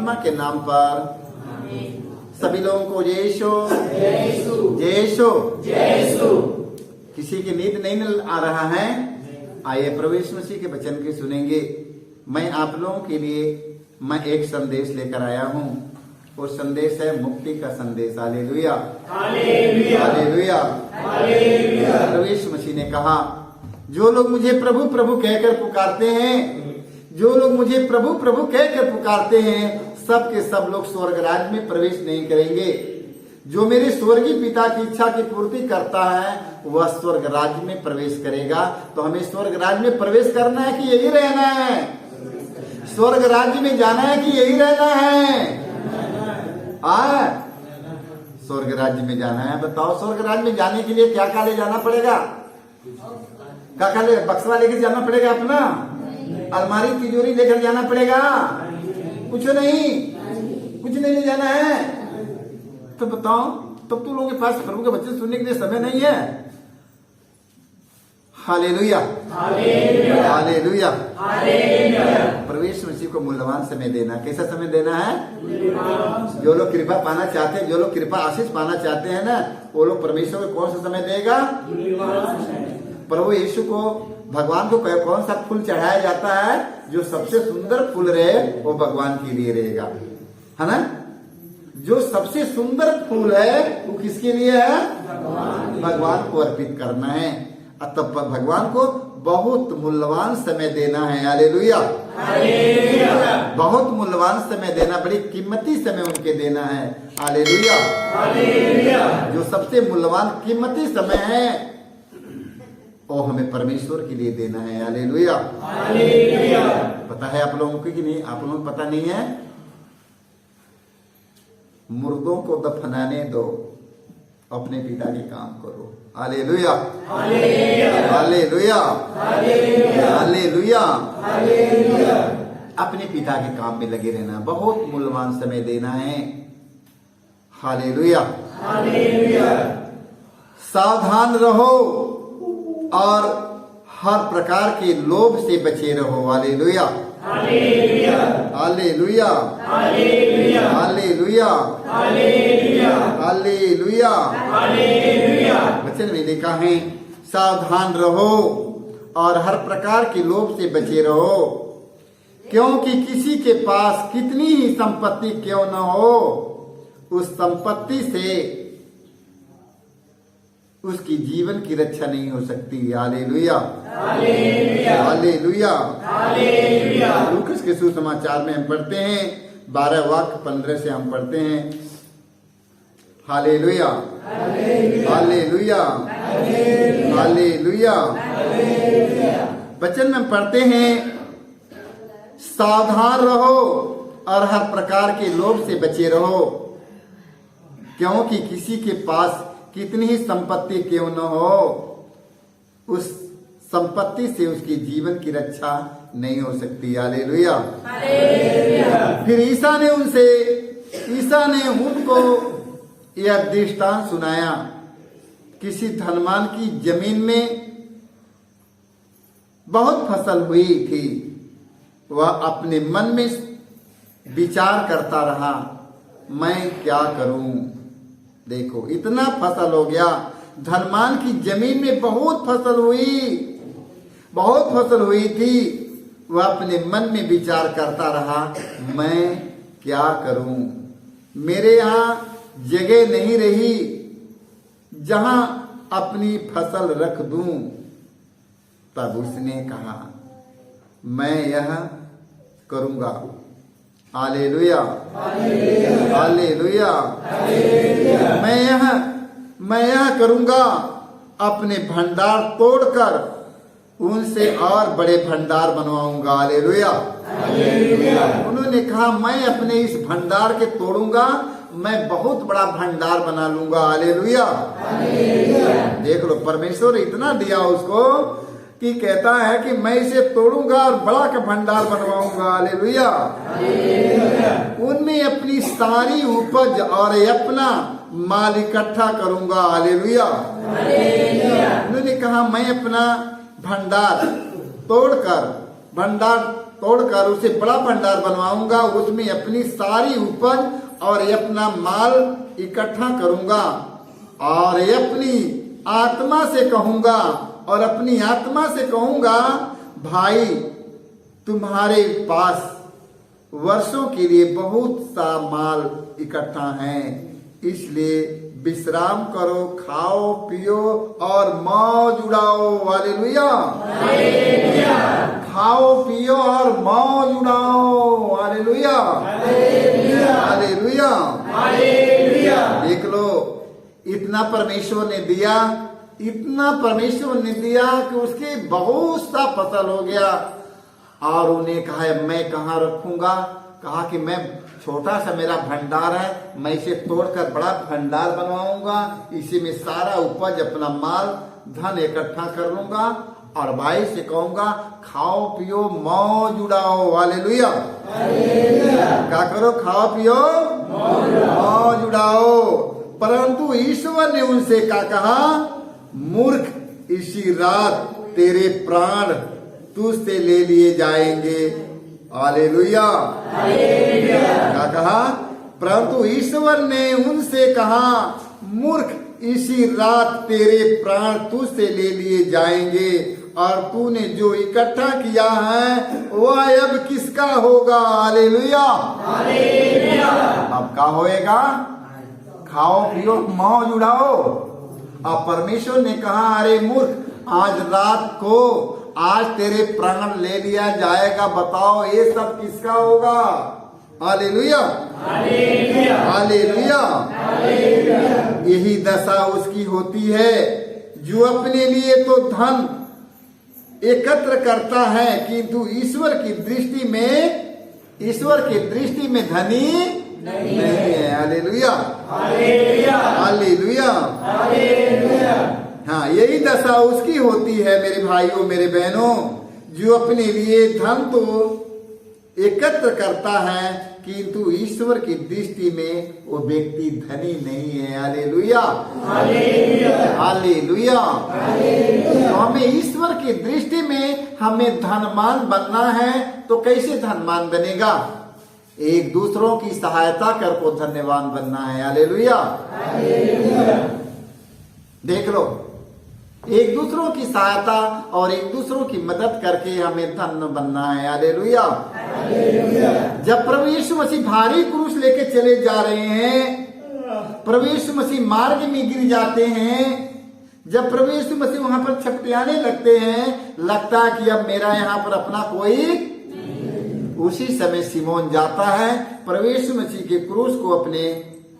परमात्मा के नाम पर सभी लोगों को यीशु यीशु यीशु। किसी की नींद नहीं आ रहा है? आइए प्रभु यीशु मसीह के वचन के सुनेंगे। मैं आप लोगों के लिए मैं एक संदेश लेकर आया हूँ। वो संदेश है मुक्ति का संदेश। Hallelujah hallelujah hallelujah. प्रभु यीशु मसीह ने कहा, जो लोग मुझे प्रभु प्रभु कहकर पुकारते हैं, जो लोग मुझे प्रभु प्रभु कहकर पुकारते हैं, सब के सब लोग स्वर्ग राज्य में प्रवेश नहीं करेंगे। जो मेरे स्वर्गीय पिता की इच्छा की पूर्ति करता है वह स्वर्ग राज्य में प्रवेश करेगा। तो हमें स्वर्ग राज्य में प्रवेश करना है कि यही रहना है? स्वर्ग राज्य में जाना है कि यही रहना है? स्वर्ग राज्य में जाना है। बताओ, स्वर्ग राज्य में जाने के लिए क्या क्या ले जाना पड़ेगा? क्या क्या ले? बक्सा लेकर जाना पड़ेगा अपना? अलमारी तिजोरी लेकर जाना पड़ेगा? कुछ नहीं, कुछ नहीं ले जाना है। तो बताओ, तब तो लोगों के पास प्रभु के वचन सुनने के लिए समय नहीं है। Hallelujah hallelujah hallelujah. प्रभु यीशु मसीह को मूल्यवान समय देना। कैसा समय देना है? जो लोग कृपा पाना चाहते हैं, जो लोग कृपा आशीष पाना चाहते हैं ना, वो लोग परमेश्वर को कौन सा समय देगा? प्रभु यीशु को, भगवान को कौन सा फूल चढ़ाया जाता है? जो सबसे सुंदर फूल रहे वो भगवान के लिए रहेगा, है ना? जो सबसे सुंदर फूल है वो किसके लिए है? भगवान को अर्पित करना है। तब भगवान को बहुत मूल्यवान समय देना है। हालेलुया बहुत मूल्यवान समय देना, बड़ी कीमती समय उनके देना है। हालेलुया जो सबसे मूल्यवान कीमती समय है वो हमें परमेश्वर के लिए देना है। हालेलुया पता है आप लोगों को कि नहीं? आप लोगों को पता नहीं है? मुर्दों को दफनाने दो, अपने पिता के काम करो। Hallelujah hallelujah hallelujah. अपने पिता के काम में लगे रहना, बहुत मूल्यवान समय देना है। हालेलुया सावधान रहो और हर प्रकार के लोभ से बचे रहो। Hallelujah hallelujah hallelujah hallelujah hallelujah hallelujah. वचन में लिखा है, सावधान रहो और हर प्रकार के लोभ से बचे रहो, क्योंकि किसी के पास कितनी ही संपत्ति क्यों न हो, उस संपत्ति से उसकी जीवन की रक्षा नहीं हो सकती। Hallelujah hallelujah hallelujah. लूकास के सुसमाचार में हम पढ़ते हैं 12 वाक्य 15 से हम पढ़ते हैं। Hallelujah hallelujah hallelujah. वचन में पढ़ते हैं, सावधान रहो और हर प्रकार के लोभ से बचे रहो, क्योंकि किसी के पास कितनी ही संपत्ति क्यों न हो, उस संपत्ति से उसकी जीवन की रक्षा नहीं हो सकती। हालेलुया। फिर ईसा ने उनको यह दृष्टांत सुनाया। किसी धनवान की जमीन में बहुत फसल हुई थी। वह अपने मन में विचार करता रहा, मैं क्या करूं? देखो, इतना फसल हो गया। धनवान की जमीन में बहुत फसल हुई थी। वह अपने मन में विचार करता रहा, मैं क्या करूं? मेरे यहाँ जगह नहीं रही जहां अपनी फसल रख दूं। तब उसने कहा, मैं यह करूंगा। Hallelujah hallelujah. मैं यह करूंगा, अपने भंडार तोड़कर उनसे और बड़े भंडार बनवाऊंगा। हालेलुया। उन्होंने कहा, मैं अपने इस भंडार के तोड़ूंगा, मैं बहुत बड़ा भंडार बना लूंगा। हालेलुया। देख लो, परमेश्वर इतना दिया उसको कि कहता है कि मैं इसे तोड़ूंगा और बड़ा का भंडार बनवाऊंगा। हालेलुया। उनमें अपनी सारी उपज और अपना माल इकट्ठा करूंगा। हालेलुया। उन्होंने कहा, मैं अपना भंडार तोड़कर, भंडार तोड़कर उसे बड़ा भंडार बनवाऊंगा, उसमें अपनी सारी उपज और ये अपना माल इकट्ठा करूंगा और ये अपनी आत्मा से कहूंगा भाई तुम्हारे पास वर्षों के लिए बहुत सा माल इकट्ठा है, इसलिए विश्राम करो, खाओ पियो और मौज उड़ाओ। हालेलुया, खाओ पियो और मौज उड़ाओ। हालेलुया, हालेलुया, देख लो, इतना परमेश्वर ने दिया कि उसके बहुत सा फसल हो गया और उन्हें कहा मैं कहाँ रखूंगा। कहा कि मैं छोटा सा मेरा भंडार है, मैं इसे तोड़कर बड़ा भंडार बनवाऊंगा, इसी में सारा उपज अपना माल धन इकट्ठा कर लूंगा और भाई से कहूंगा खाओ पियो मौज उड़ाओ। हालेलुया, क्या करो, खाओ पियो मौज उड़ाओ। परंतु ईश्वर ने उनसे क्या कहा, मूर्ख, इसी रात तेरे प्राण तुझसे ले लिए जाएंगे। हालेलुया, क्या कहा, परंतु ईश्वर ने उनसे कहा, मूर्ख, इसी रात तेरे प्राण तुझसे ले लिए जाएंगे और तूने जो इकट्ठा किया है वह अब किसका होगा। हालेलुया, अब क्या होएगा, खाओ पियो मौज उड़ाओ। अब परमेश्वर ने कहा, अरे मूर्ख, आज रात को आज तेरे प्राण ले लिया जाएगा, बताओ ये सब किसका होगा। हालेलुया, हालेलुया, यही दशा उसकी होती है जो अपने लिए तो धन एकत्र करता है किंतु ईश्वर की दृष्टि में धनी नहीं है। हालेलुया, हालेलुया, हाँ, यही दशा उसकी होती है मेरे भाइयों मेरे बहनों, जो अपने लिए धन तो एकत्र करता है किंतु ईश्वर की दृष्टि में वो व्यक्ति धनी नहीं है। हालेलुया, हालेलुया, तो हमें ईश्वर की दृष्टि में हमें धनवान बनना है। तो कैसे धनवान बनेगा, एक दूसरों की सहायता कर को धन्यवान बनना है। हालेलुया, देख लो, एक दूसरों की सहायता और एक दूसरों की मदद करके हमें धन्य बनना है। हालेलुया, जब प्रभु यीशु मसीह भारी क्रूस लेके चले जा रहे हैं, प्रभु यीशु मसीह मार्ग में गिर जाते हैं, जब प्रभु यीशु मसीह वहां पर छटपटाने लगते हैं, लगता है कि अब मेरा यहाँ पर अपना कोई, उसी समय सिमोन जाता है, प्रभु यीशु मसीह के क्रूस को अपने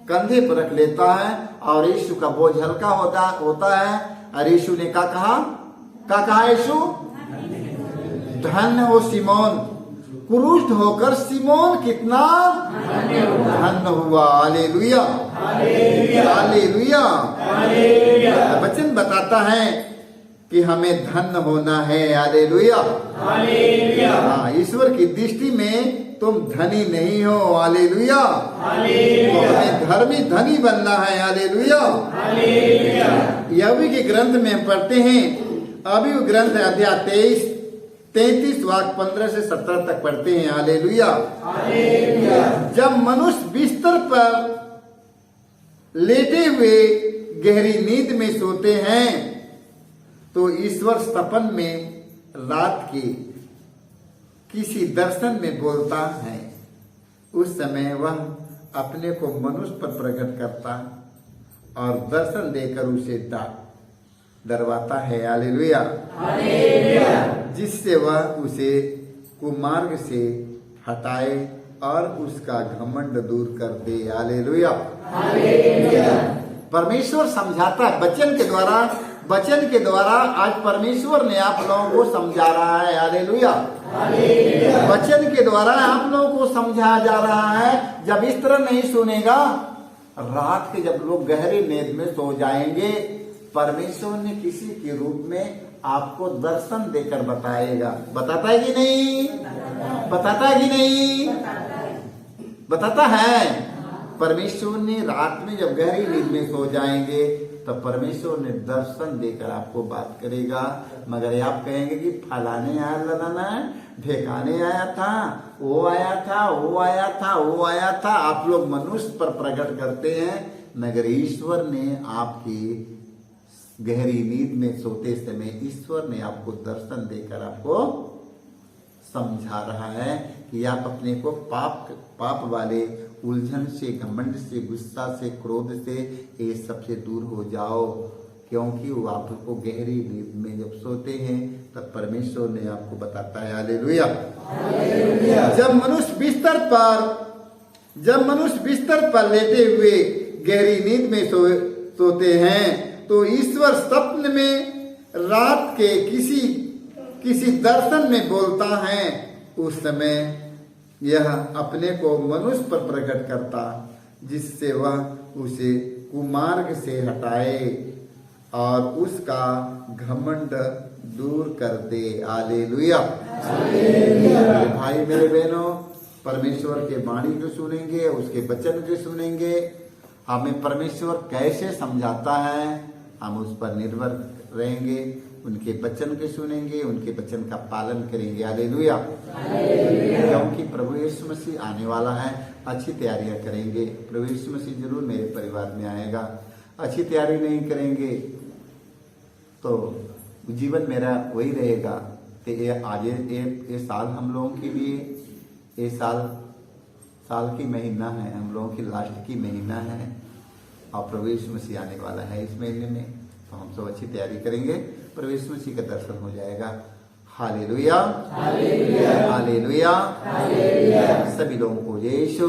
कंधे पर रख लेता है और यीशु का बोझ हल्का होता है। और यीशु ने क्या कहा यीशु, धन्य हो सिमोन, क्रूस्ट होकर सिमोन कितना धन्य हुआ। हालेलुया, हालेलुया, वचन बताता है कि हमें धन्य होना है। हालेलुया, हाँ, ईश्वर की दृष्टि में तुम धनी नहीं हो। हालेलुया, तो हमें धर्मी धनी बनना है। हालेलुया, यवी के ग्रंथ में हम पढ़ते हैं, अभी वो ग्रंथ है अध्याय 33 वाक्य 15 से 17 तक पढ़ते हैं। हालेलुया, जब मनुष्य बिस्तर पर लेटे हुए गहरी नींद में सोते हैं तो ईश्वर सपन में रात के किसी दर्शन में बोलता है। उस समय वह अपने को मनुष्य पर प्रकट करता और दर्शन देकर उसे डरवाता है। हालेलुया, जिससे वह उसे कुमार्ग से हटाए और उसका घमंड दूर कर दे। हालेलुया, परमेश्वर समझाता है वचन के द्वारा आज परमेश्वर ने आप लोगों को समझा रहा है। हालेलुया, वचन के द्वारा आप लोगों को समझाया जा रहा है। जब इस तरह नहीं सुनेगा, रात के जब लोग गहरी नींद में सो जाएंगे, परमेश्वर ने किसी के रूप में आपको दर्शन देकर बताएगा। बताता है कि नहीं, बताता है कि नहीं, बताता है। परमेश्वर ने रात में जब गहरी नींद में सो जाएंगे तो परमेश्वर ने दर्शन देकर आपको बात करेगा। मगर आप कहेंगे कि फलाने आया, ललाना ढेकाने आया था, वो आया था, वो आया था, वो आया था। आप लोग मनुष्य पर प्रकट करते हैं, मगर ईश्वर ने आपकी गहरी नींद में सोते समय ईश्वर ने आपको दर्शन देकर आपको समझा रहा है कि आप अपने को पाप वाले उलझन से, घमंड से, गुस्सा से, क्रोध से, ये सबसे दूर हो जाओ। क्योंकि वो आपको गहरी नींद में जब सोते हैं तब परमेश्वर ने आपको बताता है। हालेलुया। जब मनुष्य बिस्तर पर लेटे हुए गहरी नींद में सोते हैं तो ईश्वर स्वप्न में रात के किसी दर्शन में बोलता है। उस समय यह अपने को मनुष्य पर प्रकट करता, जिससे वह उसे कुमार्ग से हटाए और उसका घमंड दूर कर दे। हालेलुया। मेरे भाई मेरे बहनों, परमेश्वर के वाणी को सुनेंगे, उसके वचन को सुनेंगे। हमें परमेश्वर कैसे समझाता है हम उस पर निर्भर रहेंगे, उनके वचन के सुनेंगे, उनके वचन का पालन करेंगे। हालेलुया। क्योंकि प्रभु यीशु मसीह आने वाला है, अच्छी तैयारियां करेंगे। प्रभु यीशु मसीह जरूर मेरे परिवार में आएगा। अच्छी तैयारी नहीं करेंगे तो जीवन मेरा वही रहेगा। तो ये साल हम लोगों के लिए, ये साल की महीना है, हम लोगों की लास्ट की महीना है और प्रभु यीशु मसीह आने वाला है इस महीने में। तो हम सब अच्छी तैयारी करेंगे, प्रभु यीशु मसीह का दर्शन हो जाएगा। Hallelujah, hallelujah, hallelujah. सभी लोगों को यीशु